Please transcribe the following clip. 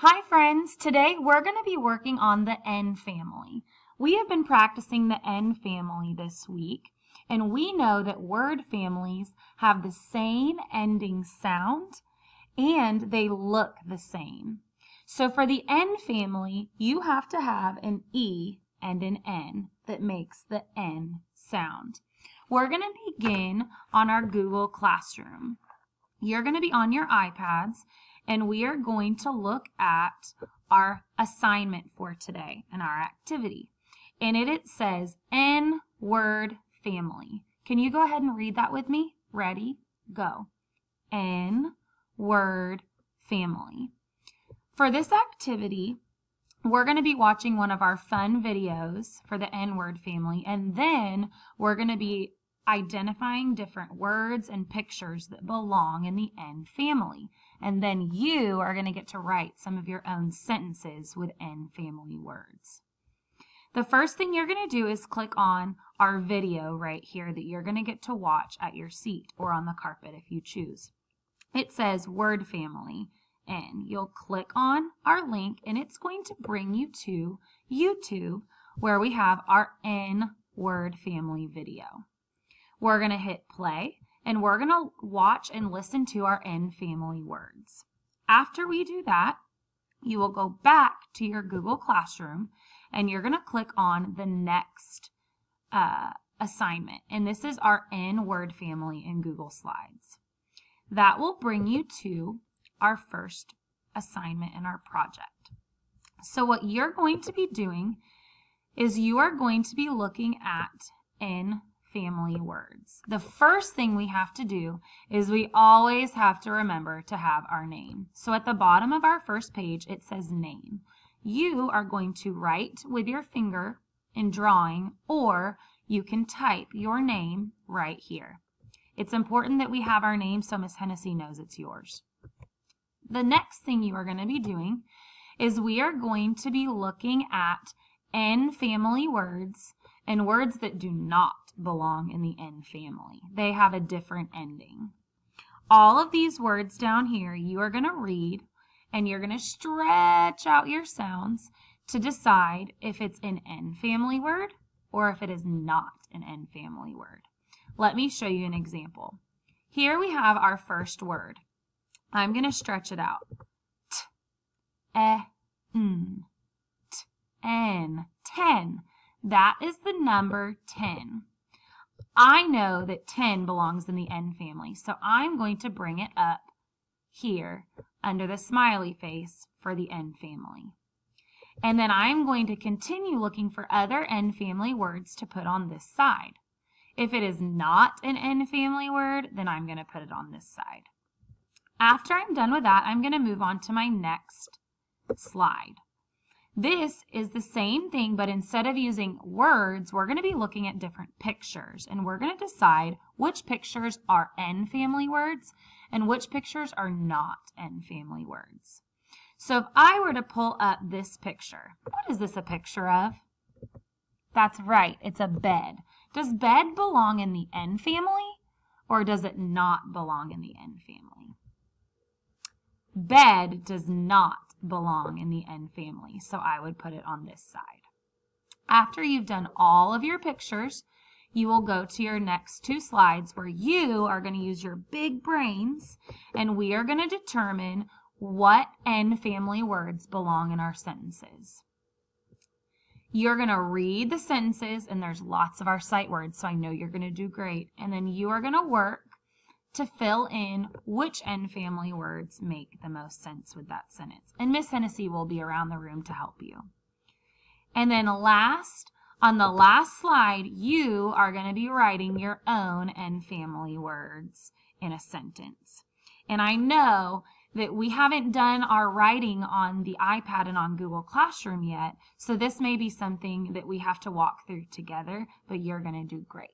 Hi friends, today we're going to be working on the N family. We have been practicing the N family this week, and we know that word families have the same ending sound and they look the same. So for the N family, you have to have an E and an N that makes the N sound. We're going to begin on our Google Classroom. You're going to be on your iPads, and we are going to look at our assignment for today and our activity. In it, it says N word family. Can you go ahead and read that with me? Ready? Go. N word family. For this activity, we're going to be watching one of our fun videos for the N word family, and then we're going to be identifying different words and pictures that belong in the N family. And then you are going to get to write some of your own sentences with N family words. The first thing you're going to do is click on our video right here that you're going to get to watch at your seat or on the carpet if you choose. It says word family N. You'll click on our link and it's going to bring you to YouTube where we have our N word family video. We're going to hit play and we're going to watch and listen to our N family words. After we do that, you will go back to your Google Classroom and you're going to click on the next assignment. And this is our N word family in Google Slides. That will bring you to our first assignment in our project. So what you're going to be doing is you are going to be looking at N family words. The first thing we have to do is we always have to remember to have our name. So at the bottom of our first page, it says name. You are going to write with your finger in drawing, or you can type your name right here. It's important that we have our name so Miss Hennessy knows it's yours. The next thing you are going to be doing is we are going to be looking at N family words and words that do not belong in the N family. They have a different ending. All of these words down here you are going to read and you're going to stretch out your sounds to decide if it's an N family word or if it is not an N family word. Let me show you an example. Here we have our first word. I'm going to stretch it out. N, N, 10. That is the number 10. I know that 10 belongs in the N family, so I'm going to bring it up here under the smiley face for the N family. And then I'm going to continue looking for other N family words to put on this side. If it is not an N family word, then I'm going to put it on this side. After I'm done with that, I'm going to move on to my next slide. This is the same thing, but instead of using words, we're going to be looking at different pictures, and we're going to decide which pictures are N family words and which pictures are not N family words. So if I were to pull up this picture, what is this a picture of? That's right, it's a bed. Does bed belong in the N family or does it not belong in the N family? Bed does not belong in the N family, so I would put it on this side. After you've done all of your pictures, you will go to your next two slides where you are going to use your big brains and we are going to determine what N family words belong in our sentences. You're going to read the sentences, and there's lots of our sight words, so I know you're going to do great. And then you are going to work to fill in which N family words make the most sense with that sentence. And Miss Hennessy will be around the room to help you. And then last, on the last slide, you are going to be writing your own N family words in a sentence. And I know that we haven't done our writing on the iPad and on Google Classroom yet, so this may be something that we have to walk through together, but you're going to do great.